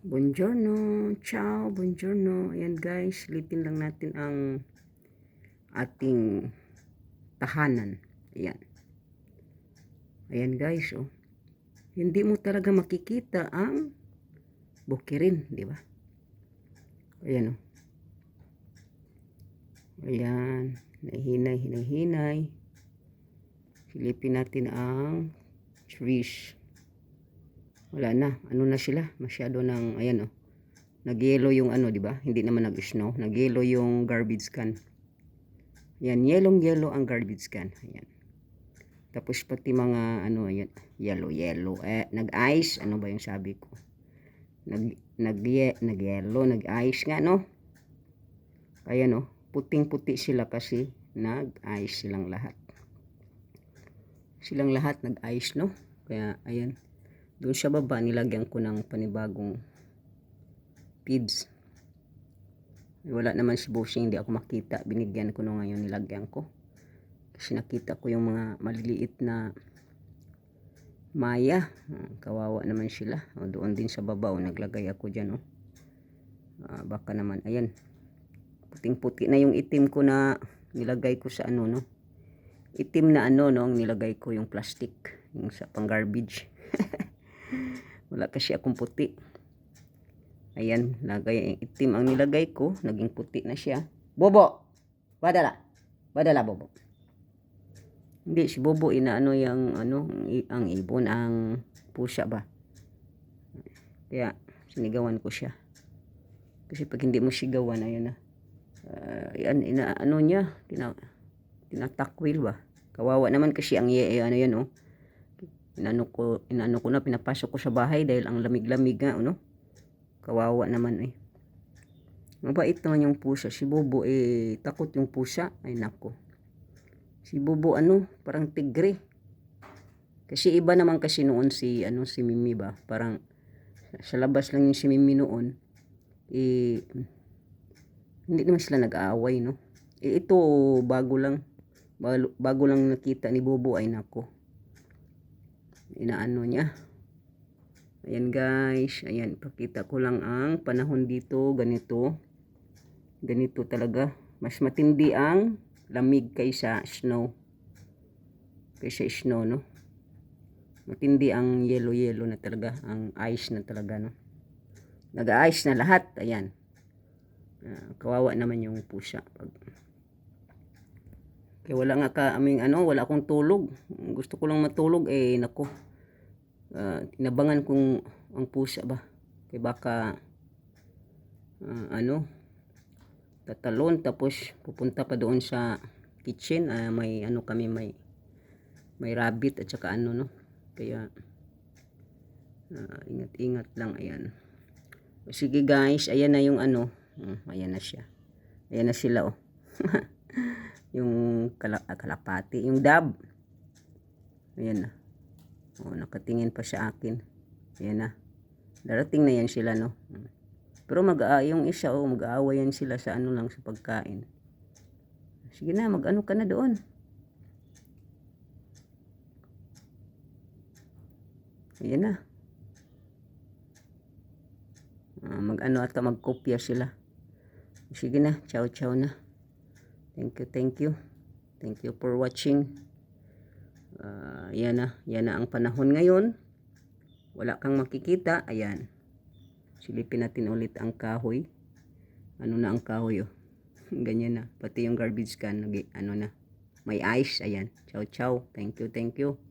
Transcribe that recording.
Buongiorno, ciao, buongiorno. Ayan guys, silipin lang natin ang ating tahanan. Ayan. Ayan guys, oh. Hindi mo talaga makikita ang bukirin, di ba? Ayan, oh. Ayan, hinahinay, hinahinay. Silipin natin ang trees. Wala na, ano na sila? Masyado ng, ayan, oh. Nag-yellow yung ano, di ba? Hindi naman nag-snow. Nag-yellow yung garbage can. Yan, yellow ang garbage can. Ayan. Tapos pati mga ano, ayan, yellow. Nag-ice, ano ba yung sabi ko? Nag-yellow, nag-ice nga, no? Ayan, no? Puting-puti sila kasi nag-ice silang lahat. Silang lahat nag-ice, no? Kaya, ayan. Doon sa baba, nilagyan ko ng panibagong feeds. Wala naman si Bossing, hindi ako makita. Binigyan ko na ngayon, nilagyan ko. Kasi nakita ko yung mga maliliit na maya. Kawawa naman sila. Doon din sa baba, naglagay ako dyan. Baka naman, ayan. Puting-puti na yung itim ko na nilagay ko sa ano, no? Itim na ano, no? Ang nilagay ko yung plastic. Yung sa pang garbage. Wala kasi akong puti. Ayan, itim ang nilagay ko. Naging puti na siya. Bobo! Badala! Badala, Bobo. Hindi, si Bobo inaano yung ano, ang ibon, ang pusa ba. Kaya, sinigawan ko siya. Kasi pag hindi mo sigawan, ayun na. Yan, inaano niya, tinatakwil ba. Kawawa naman kasi ang ano yan, oh. Inaano ko na, pinapasok ko sa bahay dahil ang lamig-lamig nga, ano. Kawawa naman eh. Mabait naman yung pusa. Si Bobo takot yung pusa. Ay nako. Si Bobo ano, parang tigre. Kasi iba naman kasi noon si Mimi ba. Parang sa labas lang yung si Mimi noon. Hindi naman sila nag-aaway, no. Ito bago lang nakita ni Bobo, ay nako. Inaano niya. Ayan guys, ayan, pakita ko lang ang panahon dito, ganito talaga, mas matindi ang lamig kaysa snow, no, matindi ang yellow na talaga, ang ice na talaga, no, nag-ice na lahat, ayan. Kawawa naman yung pusa. Kaya wala nga wala akong tulog, gusto ko lang matulog, nako. Inabangan kong ang pusa ba, kaya baka tatalon, tapos pupunta pa doon sa kitchen. May kami, may rabbit at saka no, kaya ingat lang. Ayan, sige guys, ayan na yung ayan na siya, ayan na sila, oh. Yung kalapati, yung dab, ayan na. Nakatingin pa sa akin. Ayan na. Darating na yan sila, no. Pero yung isa, mag-aaway yan sila sa lang, sa pagkain. Sige na, mag-ano ka na doon. Ayan na. Mag-ano at magkopya sila. Sige na, ciao na. Thank you. Thank you for watching. Yan na ang panahon ngayon. Wala kang makikita. Ayan, silipin natin ulit ang kahoy. Ano na ang kahoy, oh. Ganyan na, pati yung garbage can, na may ice. Ayan, ciao. Thank you.